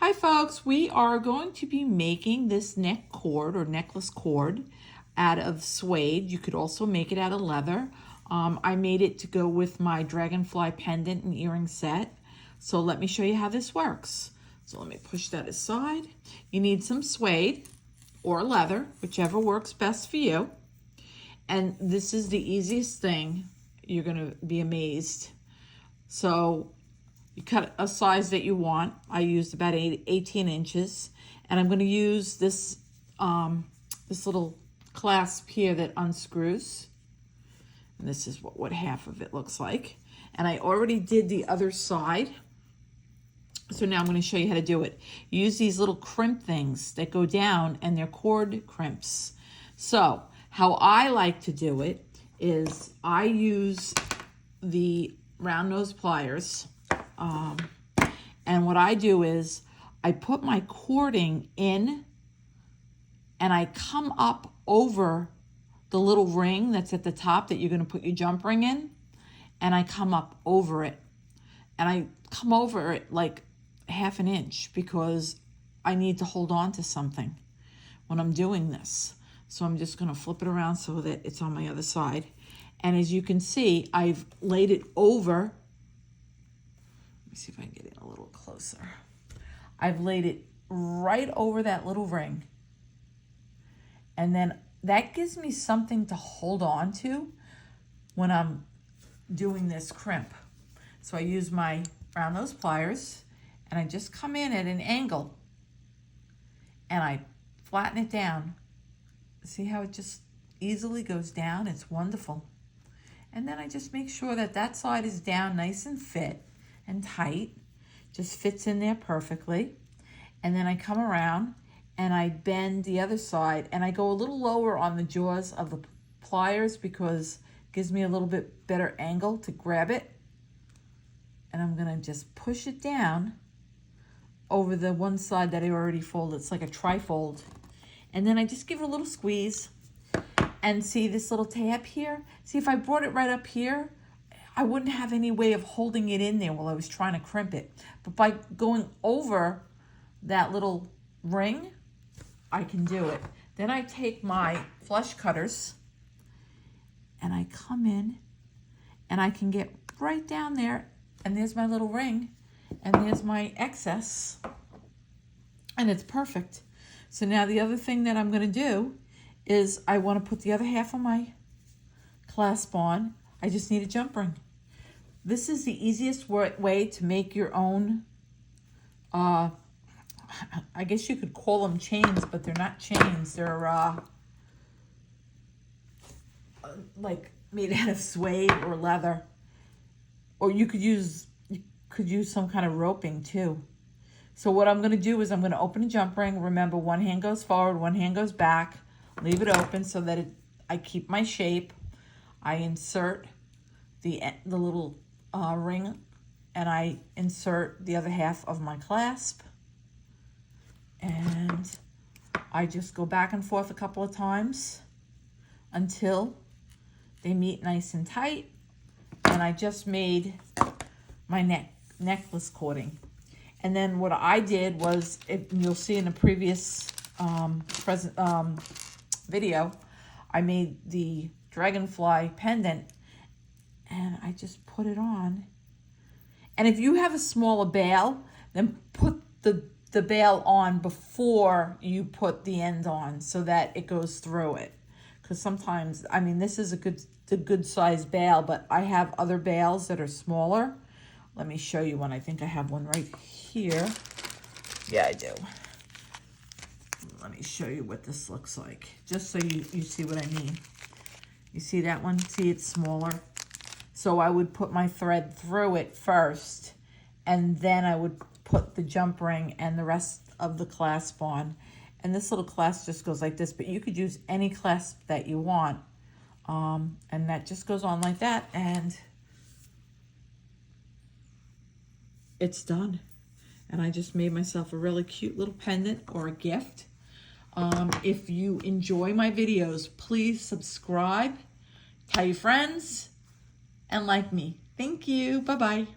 Hi folks, we are going to be making this neck cord or necklace cord out of suede. You could also make it out of leather. I made it to go with my dragonfly pendant and earring set. So let me show you how this works. So let me push that aside. You need some suede or leather, whichever works best for you. And this is the easiest thing. You're gonna be amazed. So you cut a size that you want. I used about 18 inches. And I'm gonna use this, this little clasp here that unscrews. And this is what half of it looks like. And I already did the other side. So now I'm gonna show you how to do it. Use these little crimp things that go down and they're cord crimps. So how I like to do it is I use the round nose pliers. And what I do is I put my cording in and I come up over the little ring that's at the top that you're going to put your jump ring in, and I come up over it, and I come over it like half an inch because I need to hold on to something when I'm doing this. So I'm just going to flip it around so that it's on my other side. And as you can see, I've laid it over. Let me see if I can get in a little closer. I've laid it right over that little ring. And then that gives me something to hold on to when I'm doing this crimp. So I use my round nose pliers and I just come in at an angle and I flatten it down. See how it just easily goes down? It's wonderful. And then I just make sure that that side is down nice and fit and tight, just fits in there perfectly. And then I come around and I bend the other side and I go a little lower on the jaws of the pliers because it gives me a little bit better angle to grab it. And I'm gonna just push it down over the one side that I already folded. It's like a tri-fold. And then I just give it a little squeeze. And see this little tab here? See, if I brought it right up here, I wouldn't have any way of holding it in there while I was trying to crimp it. But by going over that little ring, I can do it. Then I take my flush cutters and I come in and I can get right down there, and there's my little ring and there's my excess, and it's perfect. So now the other thing that I'm gonna do is I wanna put the other half of my clasp on. I just need a jump ring. This is the easiest way to make your own, I guess you could call them chains, but they're not chains. They're like made out of suede or leather. Or you could use some kind of roping too. So what I'm gonna do is I'm gonna open a jump ring. Remember, one hand goes forward, one hand goes back. Leave it open so that I keep my shape. I insert the little ring and I insert the other half of my clasp. And I just go back and forth a couple of times until they meet nice and tight. And I just made my necklace cording. And then what I did was, you'll see in the previous video, I made the dragonfly pendant and I just put it on. And if you have a smaller bail, then put the bail on before you put the end on so that it goes through it. Because sometimes, I mean, this is a good size bail, but I have other bails that are smaller. Let me show you one. I think I have one right here. Yeah, I do. Let me show you what this looks like, just so you see what I mean. You see that one? See, it's smaller. So I would put my thread through it first, and then I would put the jump ring and the rest of the clasp on. And this little clasp just goes like this, but you could use any clasp that you want. And that just goes on like that, and it's done. And I just made myself a really cute little pendant or a gift. If you enjoy my videos, please subscribe, tell your friends, and like me. Thank you. Bye-bye.